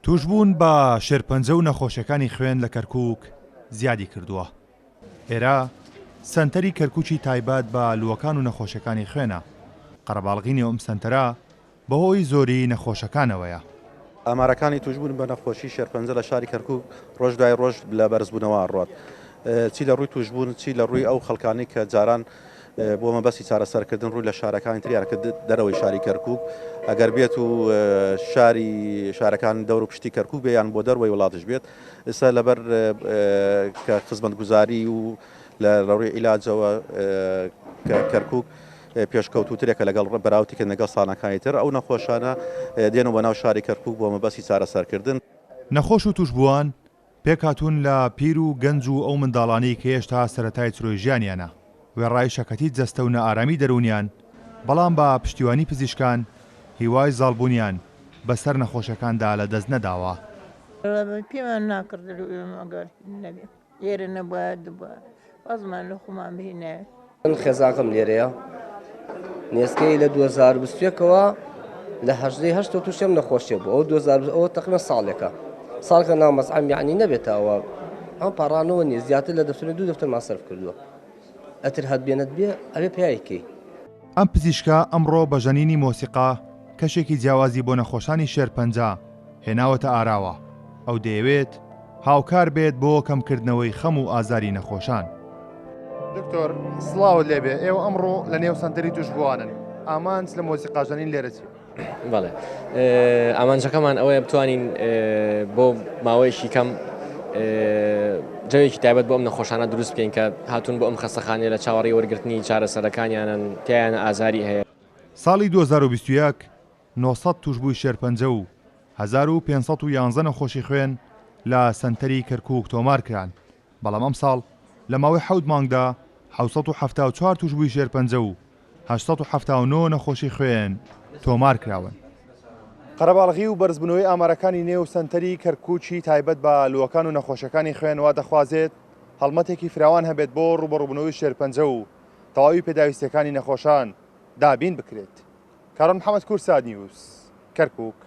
توشبوون بە شێرپەنجە و نەخۆشیەکانی خوێن لە کەرکووک زیادی کردووە. ئێرە سەنتەری کەرکووکی تایبەت بە لووەکان و نەخۆشیەکانی خوێنە. قەرەباڵغینی ئەم سەنتەرە بەهۆی زۆری نەخۆشەکانەوەیە. ئامارەکانی توشبوون بە نەخۆشی شێرپەنجە لە شاری کەرکووک ڕۆژ دوای ڕۆژ لە بەرزبوونەوە ڕات. چی لە ڕووی توشبوون چی لە ڕووی ئەو خەڵکانی کە جاران بۆ مەبەستی چارەسەرکردن ڕووی لە شارەکانی تریان کە دەرەوەی شاری کەرکووک ئەگەر بێت و شارەکان دەور و پشتی کەرکووک بێیان بۆ دەروەی وڵاتش بێت ئێستا لەبەر کە خزمەتگوزاری و لە ڕووی عیلاجەوە کەرکووک پێشکەوتوترێکە لەگەڵ بەراوتیکە لەگەڵ سانەکانی تر ئەو نەخۆشانە دێنەوە ناو شاری کەرکووک بۆ مەبەستی چارەسەرکردن. نەخۆش و توشبووان پێکهاتوون لە پیر و گەنج و ئەو منداڵانەی کە هێشتا سەرەتای چرۆی ژیانیانە وێڕای شەکەتی جەستە و نەئارامی دەرونیان بەڵام بە پشتیوانی پزیشکان هیوای زاڵبوونیان بەسەر نەخۆشەکاندا لە دەست نەداوە. پێمان ناکرد ئەگەر نەبێ ئێرە نەبووە دووبە وازمان لە خۆمان بهێنێ. من خێزاکەم لێرەیە نێسکەی لە 2021ەوە لە 1970 تووشم نەخۆشیە بوو ئەو 2000 تقریبا ساڵێکە ساڵکە نامەزعەم یعنی نەبێتەوە ئەم پاڕانەوە نیە زیاتر لە دەفتەر 2 دەفتەر ماسەرف کردووە ئەتر هەتبێنێت بێ ئەبێ پیاوێکی. ئەم پزیشکە ئەمڕۆ بە ژەنینی مۆسیقا کەشێکی جیاوازی بۆ نەخۆشانی شێرپەنجە هێناوەتە ئاراوە. ئەو دەیەوێت هاوکار بێت بۆ کەمکردنەوەی خەم و ئازاری نەخۆشان. دکتۆر سڵاوت لێبێ ئێوە ئەمڕۆ لە نێو سەنتەری توشبووانن ئامانج لە مۆسیقاژەنین لێرەچی. بەڵێ ئامانجەکەمان ئەوەیە بتوانین بۆ ماوەیەکی کەم جەوێکی تایبەت بۆ ئەم نەخۆشانە دروست بکەین کە هاتوون بۆ ئەم خەستەخانەیە لە چاوەڕێی وەرگرتنی چارەسەرەکانیانن تیانە ئازاری هەیە. ساڵی 2021 900 توشبووی شێرپەنجە و 1511 نەخۆشی خوێن لە سەنتەری کەرکووک تۆمارکران بەڵام ئەم ساڵ لە ماوەی 7 مانگدا 774 توشبووی شێرپەنجە و 879 نەخۆشی خوێن تۆمار کراون. قەرەباڵغی و بەرزبوونەوەی ئامارەکانی نێو سەنتەری کەرکووکی تایبەت بە لووەکان و نەخۆشەکانی خوێنەوە دەخوازێت هەڵمەتێکی فراوان هەبێت بۆ ڕوبەڕووبوونەوەی شێرپەنجە و تەواوی پێداویستەکانی نەخۆشان دابین بکرێت. کارۆن محەممەد کورساد نیوز کەرکووک.